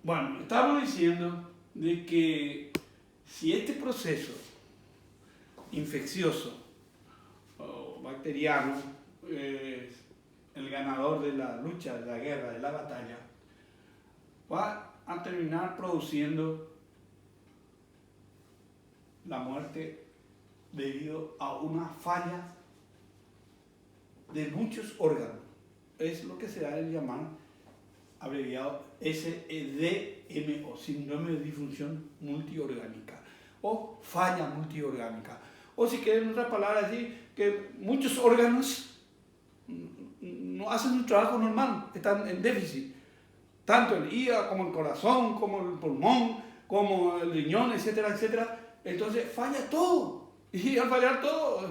Bueno, estamos diciendo de que si este proceso infeccioso o bacteriano es el ganador de la lucha, de la guerra, de la batalla, va a terminar produciendo la muerte debido a una falla de muchos órganos. Es lo que se da el llamar abreviado SEDM o síndrome de disfunción multiorgánica o falla multiorgánica. O si quieren en otras palabras decir que muchos órganos no hacen su trabajo normal, están en déficit. Tanto el hígado como el corazón, como el pulmón, como el riñón, etcétera, etcétera. Entonces falla todo. Y al fallar todo,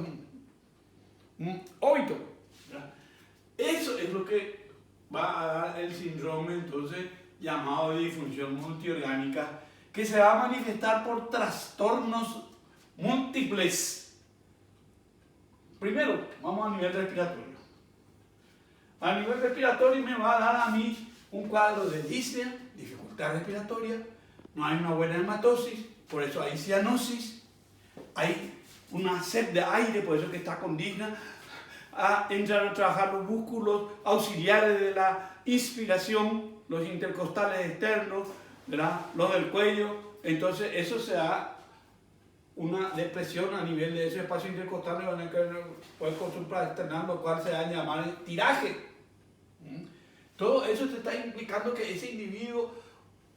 óbito. Eso es lo que va a dar el síndrome entonces llamado de disfunción multiorgánica, que se va a manifestar por trastornos múltiples. Primero, vamos a nivel respiratorio. A nivel respiratorio me va a dar a mí un cuadro de disnea, dificultad respiratoria, no hay una buena hematosis, por eso hay cianosis, hay una sed de aire, por eso que está con disnea. Entran a trabajar los músculos auxiliares de la inspiración, los intercostales externos, ¿verdad? Los del cuello. Entonces eso se da una depresión a nivel de ese espacio intercostal, puede supraesternal, lo cual se da a llamar tiraje. Todo eso te está implicando que ese individuo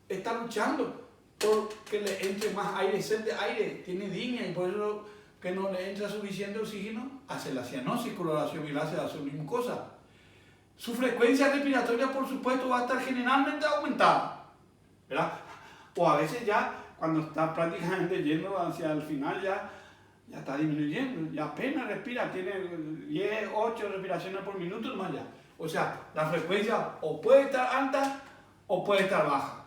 está luchando por que le entre más aire, sed de aire, tiene disnea y por eso que no le entra suficiente oxígeno, hace la cianosis, coloración vilácea, hace la misma cosa. Su frecuencia respiratoria, por supuesto, va a estar generalmente aumentada, ¿verdad? O a veces ya, cuando está prácticamente yendo hacia el final, ya está disminuyendo, ya apenas respira, tiene 10, 8 respiraciones por minuto, más ya. O sea, la frecuencia o puede estar alta o puede estar baja.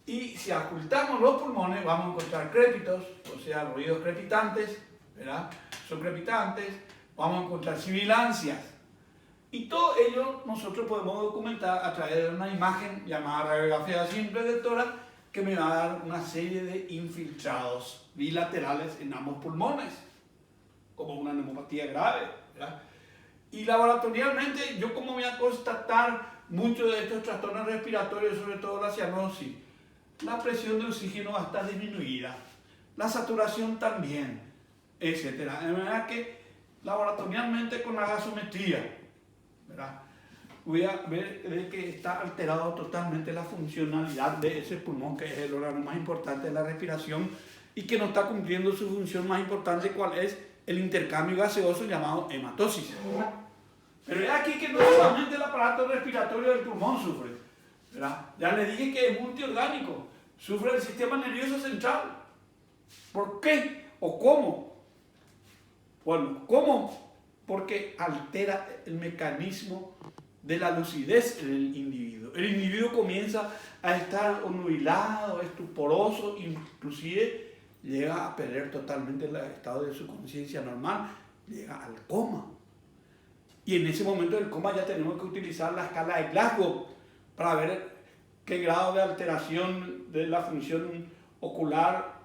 Y si ocultamos los pulmones, vamos a encontrar crépitos, o sea, ruidos crepitantes, ¿verdad? Son crepitantes, vamos a encontrar sibilancias. Y todo ello nosotros podemos documentar a través de una imagen llamada radiografía simple de tórax, que me va a dar una serie de infiltrados bilaterales en ambos pulmones, como una neumopatía grave, ¿verdad? Y laboratorialmente, yo como voy a constatar muchos de estos trastornos respiratorios, sobre todo la cianosis, la presión de oxígeno va a estar disminuida, la saturación también, etc. De manera que laboratorialmente con la gasometría, ¿verdad? Voy a ver que está alterado totalmente la funcionalidad de ese pulmón, que es el órgano más importante de la respiración y que no está cumpliendo su función más importante, cuál es el intercambio gaseoso llamado hematosis. Pero es aquí que no solamente el aparato respiratorio del pulmón sufre, ¿verdad? Ya les dije que es multiorgánico, sufre el sistema nervioso central. ¿Por qué? ¿O cómo? Bueno, ¿cómo? Porque altera el mecanismo de la lucidez en el individuo. El individuo comienza a estar obnubilado, estuporoso, inclusive llega a perder totalmente el estado de su conciencia normal, llega al coma. Y en ese momento del coma ya tenemos que utilizar la escala de Glasgow para ver qué grado de alteración de la función ocular,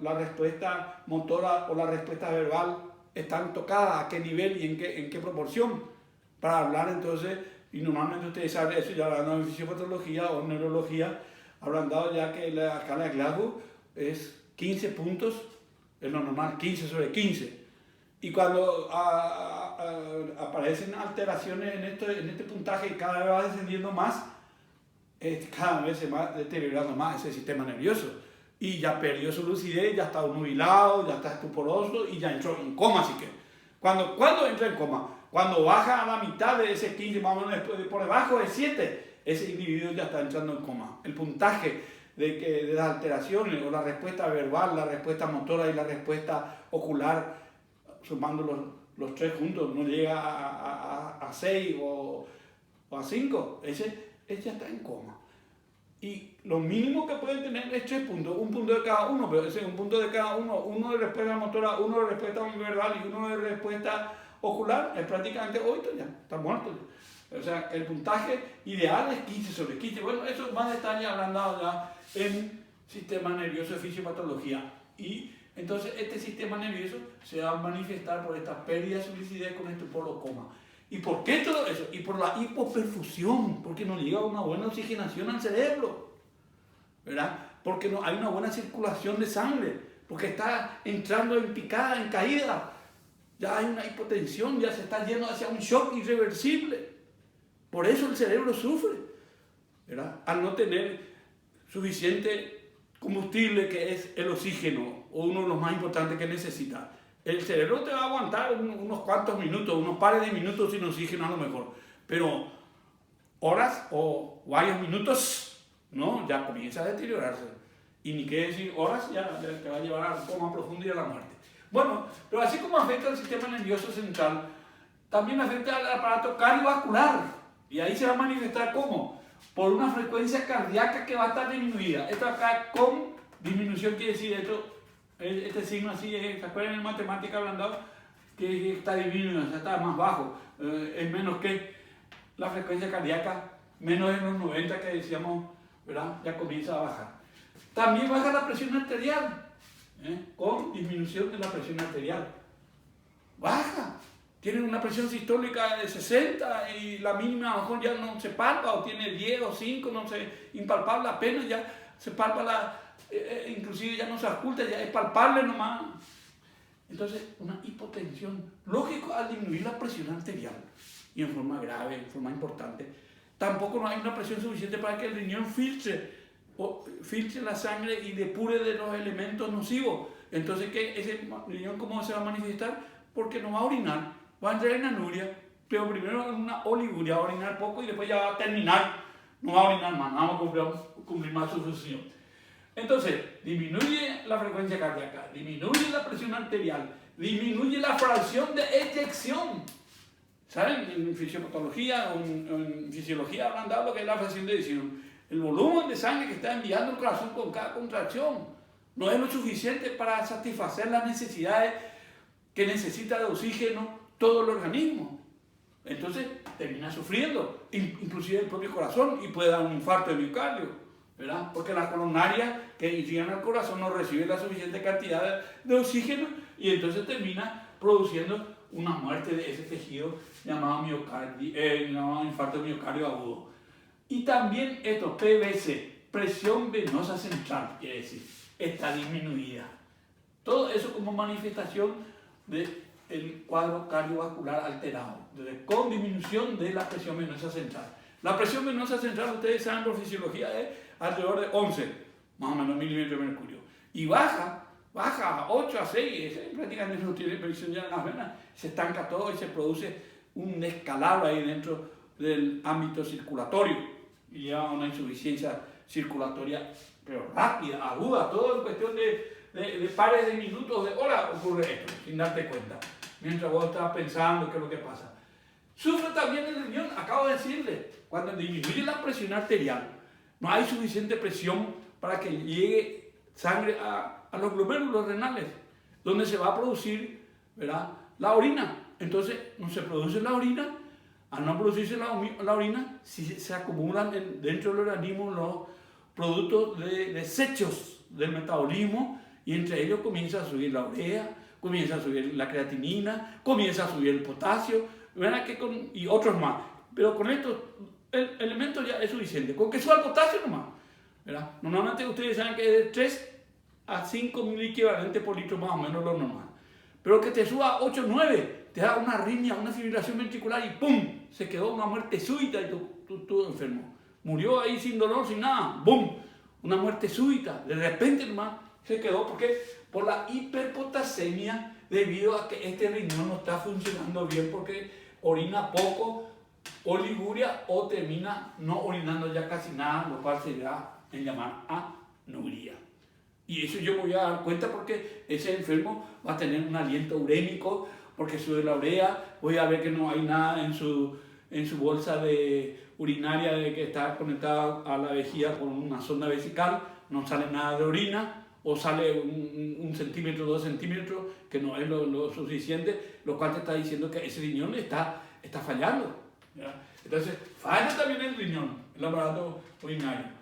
la respuesta motora o la respuesta verbal están tocadas, a qué nivel y en qué proporción, para hablar entonces, y normalmente ustedes saben eso, ya hablando de fisiopatología o neurología, habrán dado ya que la escala de Glasgow es 15 puntos, es lo normal, 15 sobre 15. Y cuando aparecen alteraciones en este puntaje y cada vez va descendiendo más, cada vez se va deteriorando más ese sistema nervioso. Y ya perdió su lucidez, ya está nubilado, ya está estuporoso y ya entró en coma. Así que, ¿cuándo entra en coma? Cuando baja a la mitad de ese 15, más o menos por debajo de 7, ese individuo ya está entrando en coma. El puntaje de las alteraciones, o la respuesta verbal, la respuesta motora y la respuesta ocular, sumando los tres juntos, no llega a 6 o a 5, ese ya está en coma. Y lo mínimo que pueden tener es 3 puntos, un punto de cada uno, pero ese es un punto de cada uno de respuesta motora, uno de respuesta verbal y uno de respuesta ocular, es prácticamente 8 ya, está muerto. O sea, el puntaje ideal es 15 sobre 15. Bueno, eso más detalle habrán dado ya en sistema nervioso de fisiopatología. Y entonces este sistema nervioso se va a manifestar por esta pérdida de su lucidez con estupor o coma. ¿Y por qué todo eso? Y por la hipoperfusión, porque no llega una buena oxigenación al cerebro, ¿verdad? Porque no hay una buena circulación de sangre, porque está entrando en picada, en caída. Ya hay una hipotensión, ya se está yendo hacia un shock irreversible. Por eso el cerebro sufre, ¿verdad? Al no tener suficiente combustible, que es el oxígeno, o uno de los más importantes que necesita. El cerebro te va a aguantar unos cuantos minutos, unos pares de minutos sin oxígeno a lo mejor, pero horas o varios minutos, no, ya comienza a deteriorarse. Y ni qué decir horas, ya te va a llevar a coma profundo y a la muerte. Bueno, pero así como afecta al sistema nervioso central, también afecta al aparato cardiovascular. Y ahí se va a manifestar ¿cómo? Por una frecuencia cardíaca que va a estar disminuida. Esto acá con disminución quiere decir esto. Este signo así, ¿se acuerdan en matemática hablando? Que está disminuido, o sea, está más bajo, es menos que la frecuencia cardíaca, menos de los 90 que decíamos, ¿verdad? Ya comienza a bajar. También baja la presión arterial, con disminución de la presión arterial. Baja, tiene una presión sistólica de 60 y la mínima a lo mejor ya no se palpa, o tiene 10 o 5, no sé, impalpable apenas, ya se palpa la... inclusive ya no se oculta, ya es palpable nomás. Entonces, una hipotensión, lógico, al disminuir la presión arterial, y en forma grave, en forma importante, tampoco no hay una presión suficiente para que el riñón filtre la sangre y depure de los elementos nocivos. Entonces, ¿qué? Ese riñón, ¿cómo se va a manifestar? Porque no va a orinar, va a entrar en anuria, pero primero en una oliguria, va a orinar poco y después ya va a terminar, no va a orinar más, no vamos a cumplir más su función. Entonces, disminuye la frecuencia cardíaca, disminuye la presión arterial, disminuye la fracción de eyección. ¿Saben? En fisiopatología o en fisiología habrán dado lo que es la fracción de eyección. El volumen de sangre que está enviando el corazón con cada contracción no es lo suficiente para satisfacer las necesidades que necesita de oxígeno todo el organismo. Entonces, termina sufriendo, inclusive el propio corazón, y puede dar un infarto de miocardio, ¿verdad? Porque las coronarias que llegan al corazón no reciben la suficiente cantidad de oxígeno y entonces termina produciendo una muerte de ese tejido llamado infarto de miocardio agudo. Y también esto, PVC, presión venosa central, quiere decir, está disminuida. Todo eso como manifestación del cuadro cardiovascular alterado, con disminución de la presión venosa central. La presión venosa central, ustedes saben por fisiología, es alrededor de 11, más o menos, milímetros de mercurio. Y baja a 8, a 6, prácticamente no tiene presión ya en las venas, se estanca todo y se produce un descalabro ahí dentro del ámbito circulatorio. Y lleva una insuficiencia circulatoria, pero rápida, aguda, todo en cuestión de pares de minutos, de horas ocurre esto, sin darte cuenta, mientras vos estás pensando qué es lo que pasa. Sufre también el riñón, acabo de decirle, cuando disminuye la presión arterial, no hay suficiente presión para que llegue sangre a los glomérulos renales, donde se va a producir, ¿verdad?, la orina. Entonces, no se produce la orina. Al no producirse la orina, si se acumulan dentro del organismo los productos de desechos del metabolismo, y entre ellos comienza a subir la urea, comienza a subir la creatinina, comienza a subir el potasio, ¿verdad? Y otros más. Pero con estos elementos ya es suficiente. Con que suba el potasio nomás, ¿verdad? Normalmente ustedes saben que es de 3 a 5 mil equivalentes por litro más o menos lo normal. Pero que te suba a 8 o 9, te da una arritmia, una fibrilación ventricular y ¡pum! Se quedó una muerte súbita y tú enfermo. Murió ahí sin dolor, sin nada, ¡bum! Una muerte súbita. De repente nomás se quedó por la hiperpotasemia, debido a que este riñón no está funcionando bien porque orina poco, oliguria, o termina no orinando ya casi nada, lo cual se da en llamar anuria. Y eso yo me voy a dar cuenta porque ese enfermo va a tener un aliento urémico, porque sube la urea, voy a ver que no hay nada en su bolsa urinaria de que está conectada a la vejiga con una sonda vesical, no sale nada de orina, o sale un centímetro, 2 centímetros, que no es lo suficiente, lo cual te está diciendo que ese riñón está fallando, ¿verdad? Entonces, falla también el riñón, el aparato urinario.